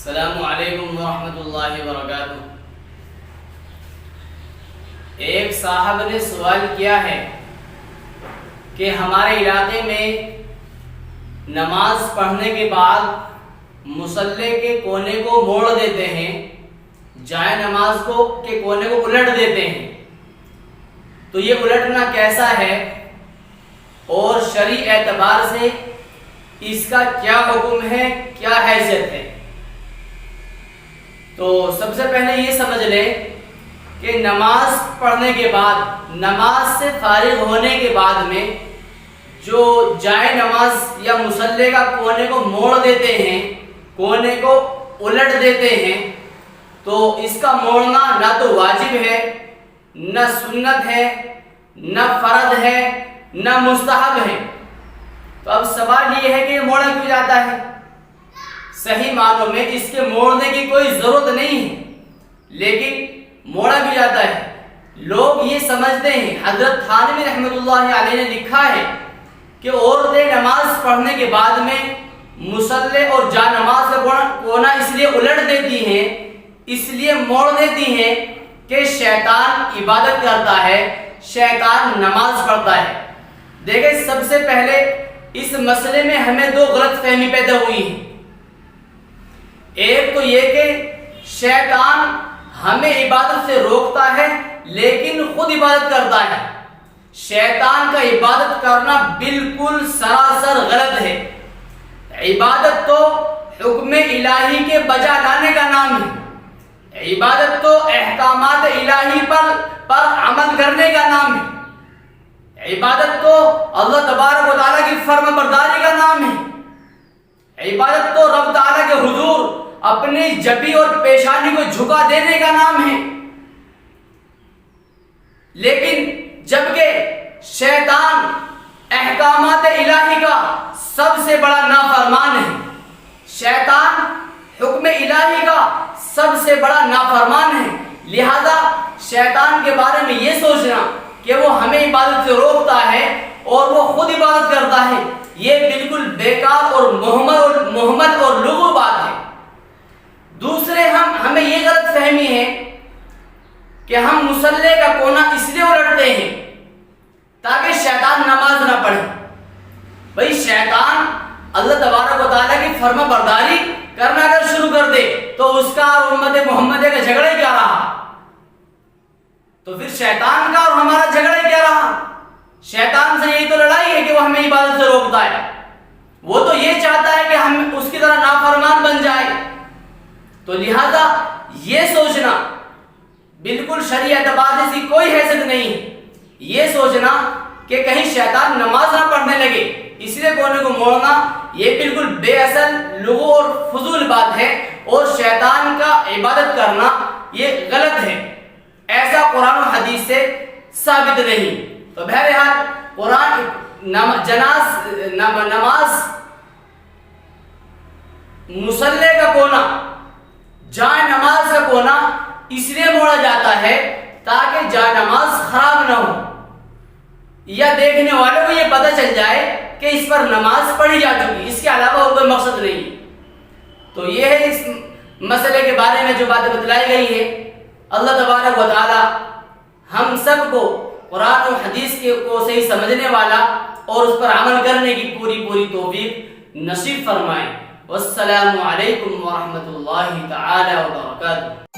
السلام علیکم ورحمۃ اللہ وبرکاتہ۔ ایک صاحب نے سوال کیا ہے کہ ہمارے علاقے میں نماز پڑھنے کے بعد مصلی کے کونے کو موڑ دیتے ہیں، جائے نماز کے کونے کو الٹ دیتے ہیں، تو یہ الٹنا کیسا ہے اور شرعی اعتبار سے اس کا کیا حکم ہے، کیا حیثیت ہے؟ تو سب سے پہلے یہ سمجھ لیں کہ نماز پڑھنے کے بعد، نماز سے فارغ ہونے کے بعد میں جو جائے نماز یا مصلی کا کونے کو موڑ دیتے ہیں، کونے کو الٹ دیتے ہیں، تو اس کا موڑنا نہ تو واجب ہے، نہ سنت ہے، نہ فرض ہے، نہ مستحب ہے۔ تو اب سوال یہ ہے کہ یہ موڑا کیوں جاتا ہے؟ صحیح معنوں میں اس کے موڑنے کی کوئی ضرورت نہیں ہے، لیکن موڑا بھی جاتا ہے۔ لوگ یہ سمجھتے ہیں، حضرت تھانوی رحمۃ اللہ علیہ نے لکھا ہے کہ عورتیں نماز پڑھنے کے بعد میں مصلی اور جا نماز کا کونا اس لیے الٹ دیتی ہیں، اس لیے موڑ دیتی ہیں کہ شیطان عبادت کرتا ہے، شیطان نماز پڑھتا ہے۔ دیکھیں، سب سے پہلے اس مسئلے میں ہمیں دو غلط فہمی پیدا ہوئی ہے۔ ایک تو یہ کہ شیطان ہمیں عبادت سے روکتا ہے لیکن خود عبادت کرتا ہے۔ شیطان کا عبادت کرنا بالکل سراسر غلط ہے۔ عبادت تو حکم الہی کے بجا لانے کا نام ہے، عبادت تو احکامات الہی پر عمل کرنے کا نام ہے، عبادت تو اللہ تبارک و تعالیٰ کی فرما برداری کا نام ہے، عبادت تو رب تعالیٰ کے حضور اپنی جبی اور پیشانی کو جھکا دینے کا نام ہے۔ لیکن جبکہ شیطان احکامات الہی کا سب سے بڑا نافرمان ہے، شیطان حکم الہی کا سب سے بڑا نافرمان ہے، لہذا شیطان کے بارے میں یہ سوچنا کہ وہ ہمیں عبادت سے روکتا ہے اور وہ خود عبادت کرتا ہے، یہ بالکل بیکار اور محمد اور لغو بات ہے۔ دوسرے ہمیں یہ غلط فہمی ہے کہ ہم مصلی کا کونا اس لیے الٹتے ہیں تاکہ شیطان نماز نہ پڑھے۔ بھئی شیطان اللہ تبارک و تعالیٰ کی فرما برداری کرنا اگر شروع کر دے تو اس کا اور امت محمد کا جھگڑا کیا رہا؟ تو پھر شیطان کا اور ہمارا جھگڑا کیا رہا؟ شیطان سے یہی تو لڑائی ہے کہ وہ ہمیں عبادت سے روکتا ہے، وہ تو یہ چاہتا ہے کہ ہم اس کی طرح نافرمان بن جائیں۔ تو لہذا یہ سوچنا بالکل شرعی اعتبار سے اس کی کوئی حیثیت نہیں ہے۔ یہ سوچنا کہ کہیں شیطان نماز نہ پڑھنے لگے اس لیے کونے کو موڑنا، یہ بالکل بے اصل لغو اور فضول بات ہے، اور شیطان کا عبادت کرنا یہ غلط ہے، ایسا قرآن و حدیث سے ثابت نہیں۔ تو بہرحال قرآن نماز مصلی کا کونا، جائے نماز کا کونا اس لیے موڑا جاتا ہے تاکہ جائے نماز خراب نہ ہو یا دیکھنے والوں کو یہ پتہ چل جائے کہ اس پر نماز پڑھی جا چکی، اس کے علاوہ اور کوئی مقصد نہیں۔ تو یہ ہے اس مسئلے کے بارے میں جو باتیں بتلائی گئی ہیں۔ اللہ تبارک و تعالی ہم سب کو قرآن و حدیث کو صحیح سمجھنے والا اور اس پر عمل کرنے کی پوری توفیق نصیب فرمائے۔ والسلام علیکم ورحمۃ اللہ تعالی وبرکاتہ۔